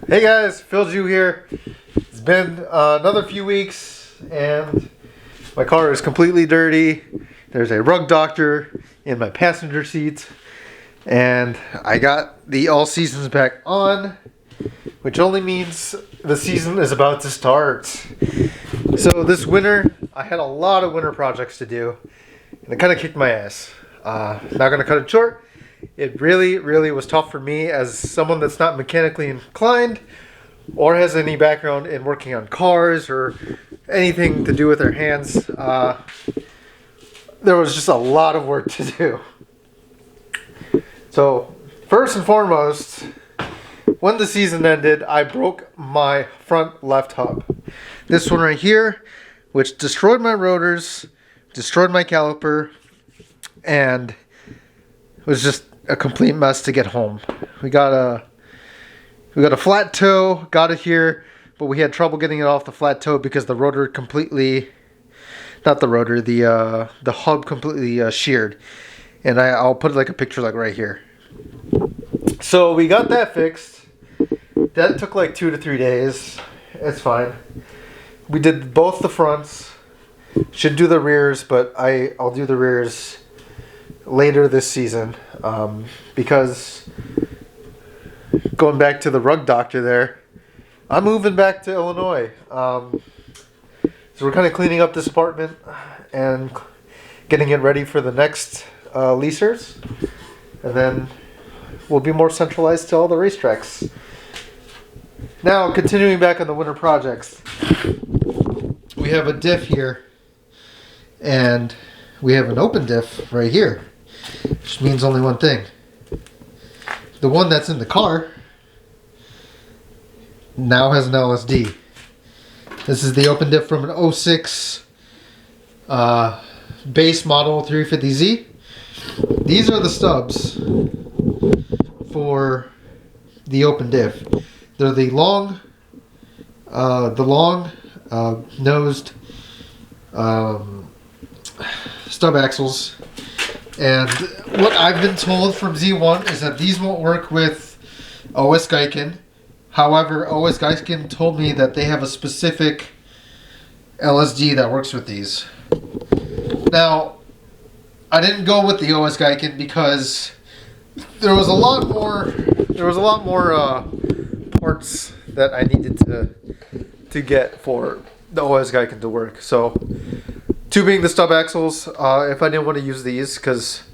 Hey guys, Phil Jew here. It's been another few weeks and my car is completely dirty. There's a rug doctor in my passenger seat and I got the all seasons back on, which only means the season is about to start. So this winter, I had a lot of winter projects to do and it kind of kicked my ass. Not going to cut it short. It really was tough for me as someone that's not mechanically inclined or has any background in working on cars or anything to do with their hands. There was just a lot of work to do. So first and foremost, when the season ended, I broke my front left hub. This one right here, which destroyed my rotors, destroyed my caliper, and it was just a complete mess to get home. We got a flat toe, got it here, but we had trouble getting it off the flat toe because the rotor completely, not the rotor, the hub completely sheared. And I'll put like a picture like right here. So we got that fixed. That took like 2 to 3 days. It's fine. We did both the fronts. Should do the rears, but I'll do the rears later this season because going back to the rug doctor there, I'm moving back to Illinois. So we're kind of cleaning up this apartment and getting it ready for the next leasers, and then we'll be more centralized to all the racetracks. Now, continuing back on the winter projects, we have a diff here and we have an open diff right here, which means only one thing. The one that's in the car now has an LSD. This is the open diff from an 06 base model 350Z. These are the stubs for the open diff. They're the long nosed stub axles. And what I've been told from Z1 is that these won't work with OS Geiken. However, OS Geiken told me that they have a specific LSD that works with these. Now, I didn't go with the OS Geiken because there was a lot more parts that I needed to get for the OS Geiken to work. So, two being the stub axles, if I didn't want to use these because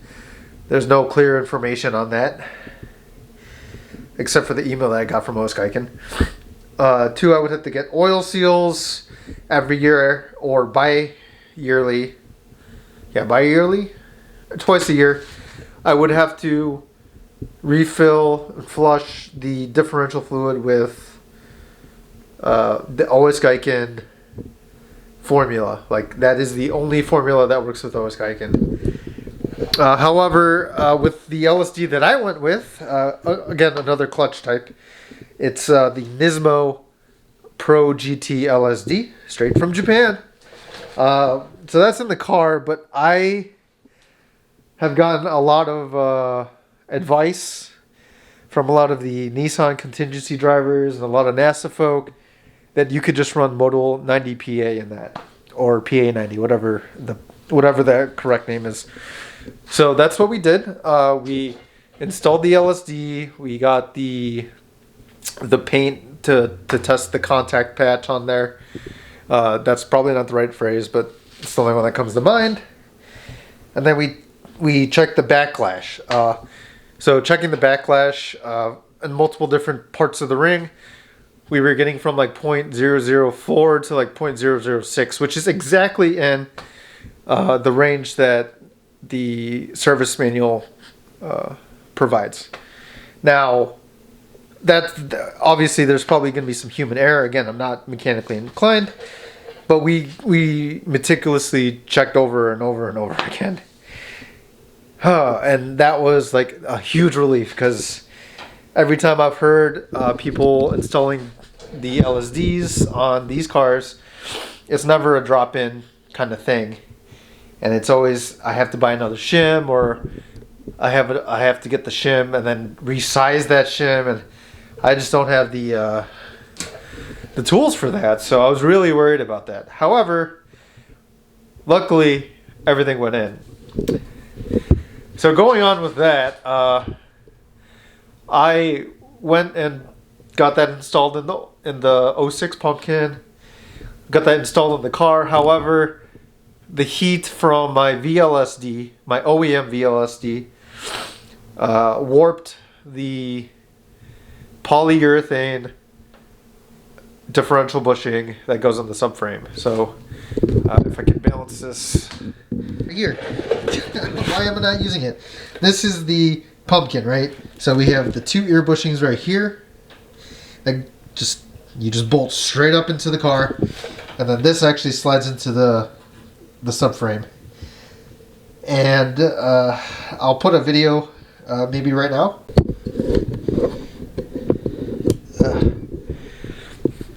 there's no clear information on that except for the email that I got from OS Geiken. Two, I would have to get oil seals every year or bi-yearly. Yeah, bi-yearly? Twice a year. I would have to refill and flush the differential fluid with the OS Geiken formula. Like, that is the only formula that works with OS Geiken. However, with the LSD that I went with, again, another clutch type, it's the Nismo Pro GT LSD, straight from Japan. So that's in the car, but I have gotten a lot of advice from a lot of the Nissan contingency drivers and a lot of NASA folk that you could just run Model 90 PA in that, or PA 90, whatever the correct name is. So that's what we did. We installed the LSD. We got the paint to test the contact patch on there. That's probably not the right phrase, but it's the only one that comes to mind. And then we checked the backlash. So checking the backlash in multiple different parts of the ring, we were getting from like 0.004 to like 0.006, which is exactly in the range that the service manual provides. Now, that's obviously there's probably going to be some human error. Again, I'm not mechanically inclined, but we meticulously checked over and over and over again. And that was like a huge relief because every time I've heard people installing the LSDs on these cars, it's never a drop-in kind of thing. And it's always, I have to buy another shim, or I have to get the shim and then resize that shim, and I just don't have the tools for that, so I was really worried about that. However, luckily everything went in. So going on with that, I went and got that installed in the 06 pumpkin. Got that installed in the car. However, the heat from my VLSD, my OEM VLSD, warped the polyurethane differential bushing that goes on the subframe. So if I can balance this here. Why am I not using it? This is the pumpkin, right? So we have the 2 ear bushings right here. That you just bolt straight up into the car, and then this actually slides into the subframe. And I'll put a video maybe right now.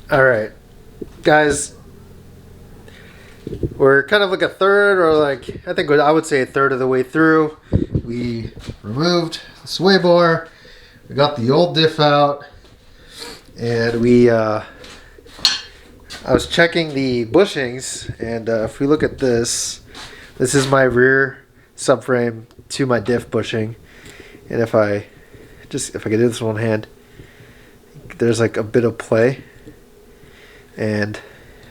All right, guys, we're kind of like a third, or like I would say a third of the way through. We removed the sway bar, we got the old diff out, and I was checking the bushings, and if we look at this is my rear subframe to my diff bushing, and if I could do this with one hand, there's like a bit of play, and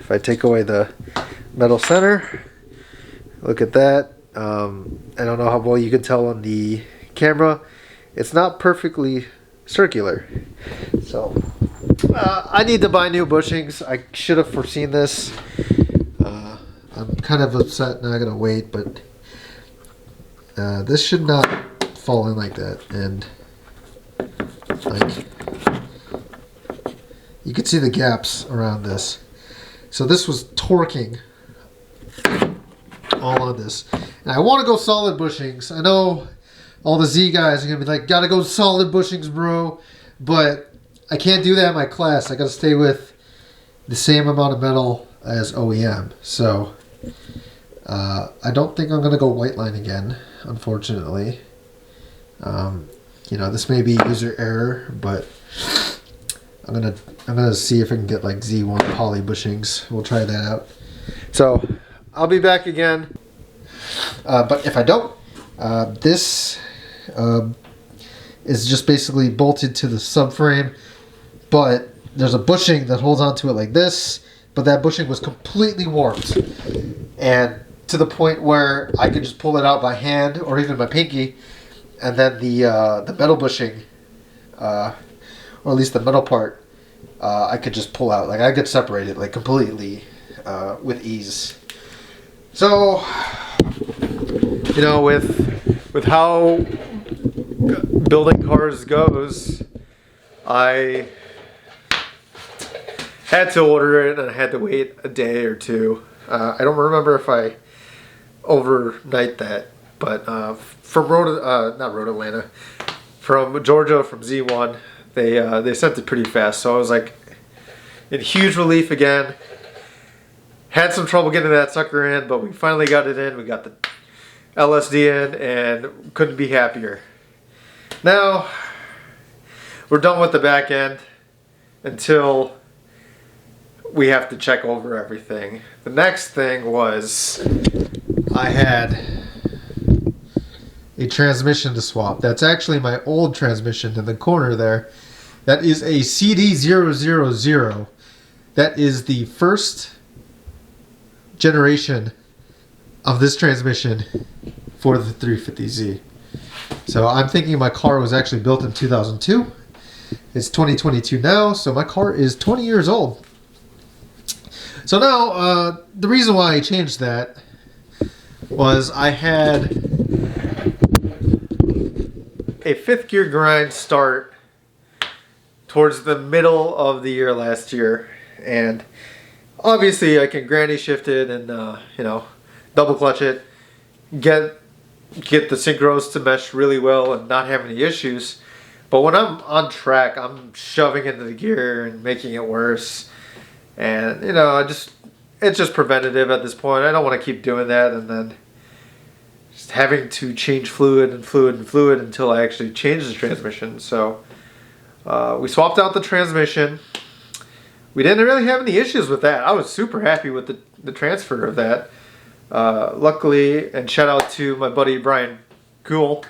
if I take away the metal center, look at that. I don't know how well you can tell on the camera. It's not perfectly circular. So I need to buy new bushings. I should have foreseen this. I'm kind of upset now. I gotta wait, but this should not fall in like that. And like, you can see the gaps around this. So this was torquing all on this. And I want to go solid bushings. I know all the Z guys are going to be like, gotta go solid bushings, bro. But I can't do that in my class. I got to stay with the same amount of metal as OEM. So I don't think I'm going to go white line again, unfortunately. You know, this may be user error, but I'm gonna see if I can get like Z1 poly bushings. We'll try that out. So I'll be back again. But if I don't, this is just basically bolted to the subframe, but there's a bushing that holds onto it like this, but that bushing was completely warped, and to the point where I could just pull it out by hand or even my pinky, and then the metal bushing, or at least the metal part, I could just pull out. Like I could separate it like completely with ease. So, you know, with how building cars goes, I had to order it and I had to wait a day or two. I don't remember if I overnight that, but from from Georgia, from Z1, they sent it pretty fast. So I was like in huge relief again. Had some trouble getting that sucker in, but we finally got it in. We got the LSD in and couldn't be happier. Now we're done with the back end until we have to check over everything. The next thing was I had a transmission to swap. That's actually my old transmission in the corner there. That is a CD000. That is the first generation of this transmission for the 350Z. So I'm thinking my car was actually built in 2002. It's 2022 now, so my car is 20 years old. So now, the reason why I changed that was I had a 5th gear grind start towards the middle of the year last year, and obviously I can granny shift it and you know, double clutch it, get the synchros to mesh really well and not have any issues. But when I'm on track, I'm shoving into the gear and making it worse. And you know, it's just preventative at this point. I don't want to keep doing that and then just having to change fluid until I actually change the transmission. So We swapped out the transmission. We didn't really have any issues with that. I was super happy with the transfer of that. Luckily, and shout out to my buddy Brian Gould,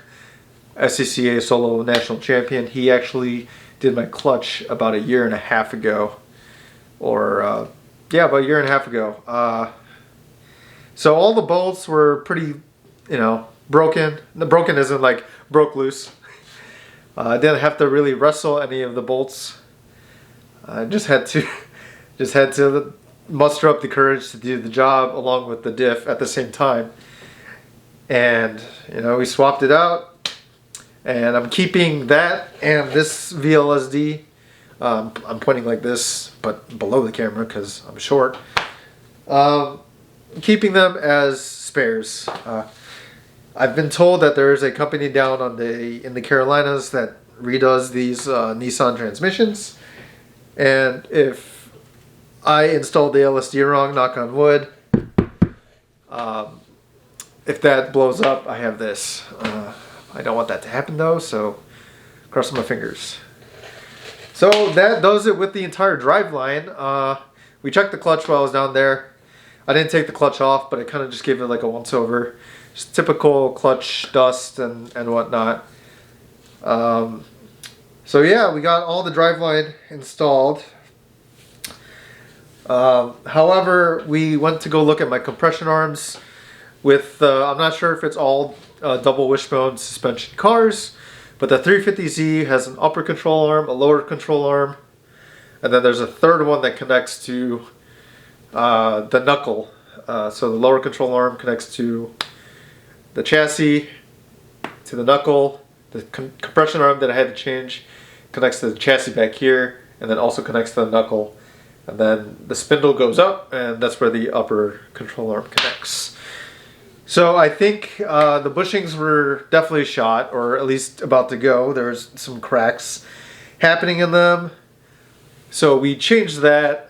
SCCA Solo National Champion. He actually did my clutch about a year and a half ago. Or, yeah, about a year and a half ago. So all the bolts were pretty, you know, broken. The broken isn't like broke loose. I didn't have to really wrestle any of the bolts. I just had to muster up the courage to do the job along with the diff at the same time. And, you know, we swapped it out. And I'm keeping that and this VLSD. I'm pointing like this, but below the camera because I'm short. Keeping them as spares. I've been told that there is a company down in the Carolinas that redoes these Nissan transmissions, and if I installed the LSD wrong, knock on wood, if that blows up, I have this. I don't want that to happen though, so cross my fingers. So that does it with the entire driveline. We checked the clutch while I was down there. I didn't take the clutch off, but I kind of just gave it like a once over. Just typical clutch dust and whatnot. So yeah, we got all the driveline installed. However, we went to go look at my compression arms with, I'm not sure if it's all double wishbone suspension cars, but the 350Z has an upper control arm, a lower control arm, and then there's a third one that connects to the knuckle. So the lower control arm connects to the chassis, to the knuckle. The compression arm that I had to change connects to the chassis back here, and then also connects to the knuckle. And then the spindle goes up, and that's where the upper control arm connects. So I think the bushings were definitely shot, or at least about to go. There's some cracks happening in them. So we changed that.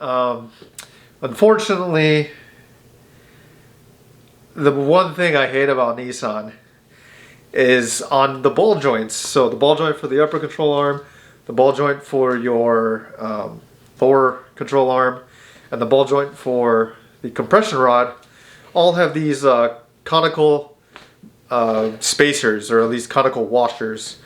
Unfortunately, the one thing I hate about Nissan is on the ball joints. So the ball joint for the upper control arm, the ball joint for your lower control arm, and the ball joint for the compression rod all have these conical spacers, or at least conical washers.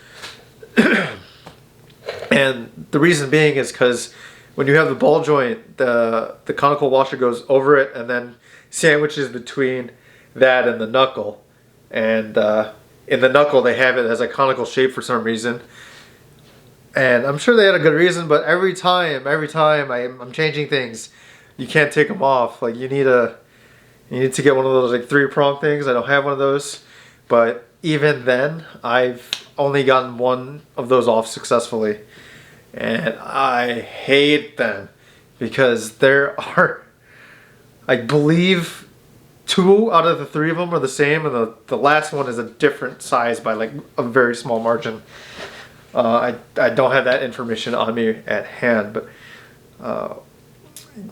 And the reason being is because when you have the ball joint, the conical washer goes over it and then sandwiches between that and the knuckle. And in the knuckle they have it as a conical shape for some reason. And I'm sure they had a good reason, but every time I'm changing things, you can't take them off. Like you need to get one of those like 3-prong things. I don't have one of those. But even then, I've only gotten one of those off successfully. And I hate them because there are, I believe, 2 out of the 3 of them are the same, and the last one is a different size by like a very small margin. I don't have that information on me at hand, but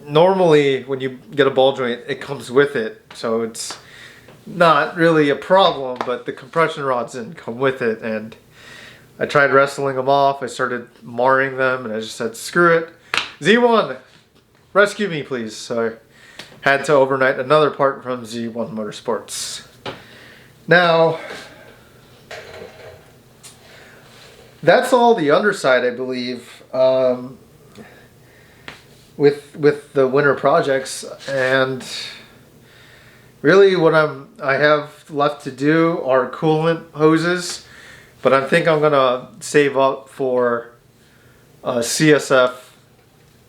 normally when you get a ball joint, it comes with it, so it's not really a problem, but the compression rods didn't come with it, and I tried wrestling them off. I started marring them, and I just said, screw it. Z1, rescue me, please. So I had to overnight another part from Z1 Motorsports. Now, that's all the underside, I believe, with the winter projects. And really what I have left to do are coolant hoses. But I think I'm gonna save up for a CSF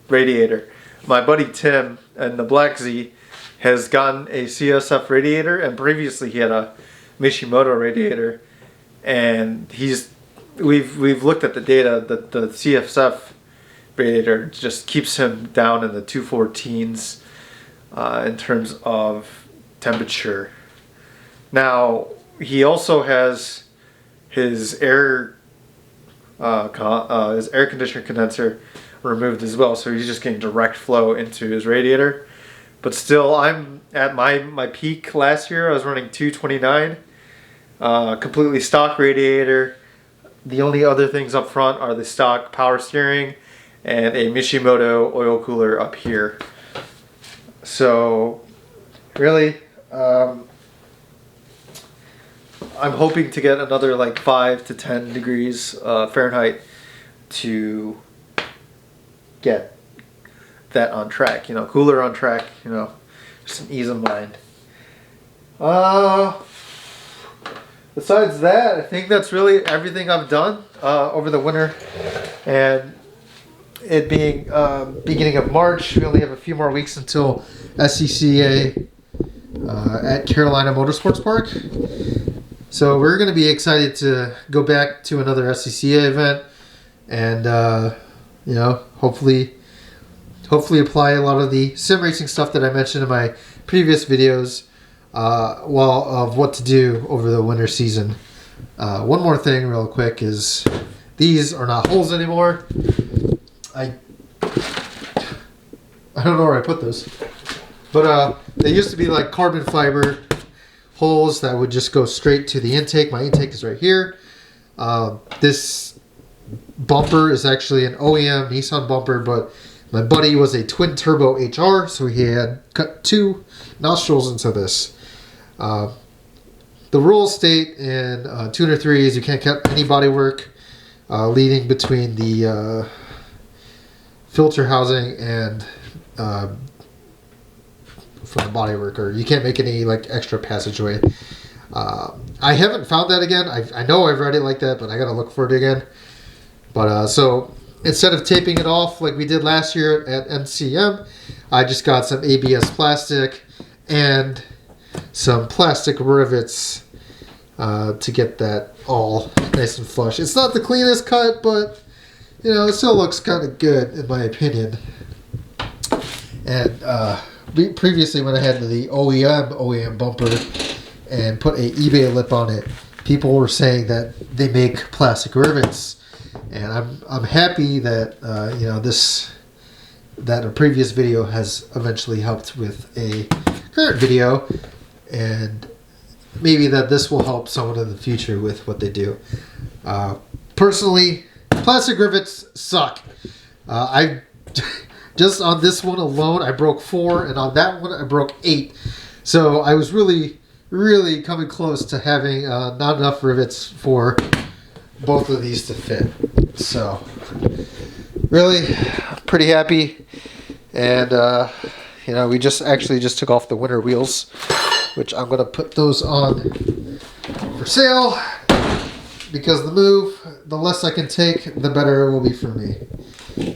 radiator. My buddy Tim and the Black Z has gotten a CSF radiator, and previously he had a Mishimoto radiator. And we've looked at the data that the CSF radiator just keeps him down in the 214s in terms of temperature. Now he also has his air conditioner condenser removed as well, so he's just getting direct flow into his radiator. But still, I'm at my peak last year. I was running 229, completely stock radiator, The only other things up front are the stock power steering and a Mishimoto oil cooler up here. So really, I'm hoping to get another like 5 to 10 degrees Fahrenheit to get that on track, you know, cooler on track, you know, just an ease of mind. Besides that, I think that's really everything I've done over the winter. And it being beginning of March, we only have a few more weeks until SCCA at Carolina Motorsports Park. So we're going to be excited to go back to another SCCA event and, you know, hopefully apply a lot of the sim racing stuff that I mentioned in my previous videos of what to do over the winter season. One more thing real quick is these are not holes anymore. I don't know where I put those. But they used to be like carbon fiber holes that would just go straight to the intake. My intake is right here. This bumper is actually an OEM Nissan bumper, but my buddy was a twin turbo HR, so he had cut 2 nostrils into this. The rules state in 203 is you can't cut any bodywork leading between the filter housing and from the bodywork, or you can't make any like extra passageway. I haven't found that again. I know I've read it like that, but I gotta look for it again. But so instead of taping it off like we did last year at MCM, I just got some ABS plastic and some plastic rivets to get that all nice and flush. It's not the cleanest cut, but you know, it still looks kind of good in my opinion. And previously when I had the OEM bumper and put a eBay lip on it, people were saying that they make plastic rivets. And I'm happy that you know, that a previous video has eventually helped with a current video, and maybe that this will help someone in the future with what they do. Personally, plastic rivets suck. I just on this one alone I broke 4, and on that one I broke 8. So I was really coming close to having not enough rivets for both of these to fit. So really pretty happy. And you know, we just took off the winter wheels, which I'm gonna put those on for sale, because the less I can take, the better it will be for me.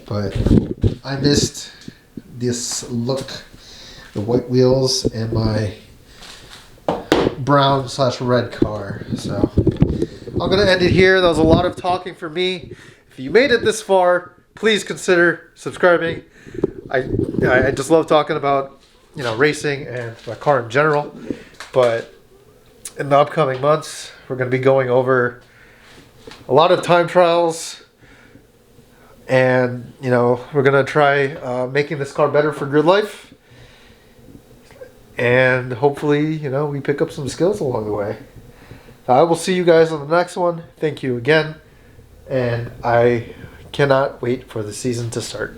But I missed this look, the white wheels and my brown/red car. So I'm going to end it here. That was a lot of talking for me. If you made it this far, please consider subscribing. I just love talking about, you know, racing and my car in general. But in the upcoming months, we're going to be going over a lot of time trials. And, you know, we're going to try making this car better for grid life. And hopefully, you know, we pick up some skills along the way. I will see you guys on the next one. Thank you again. And I cannot wait for the season to start.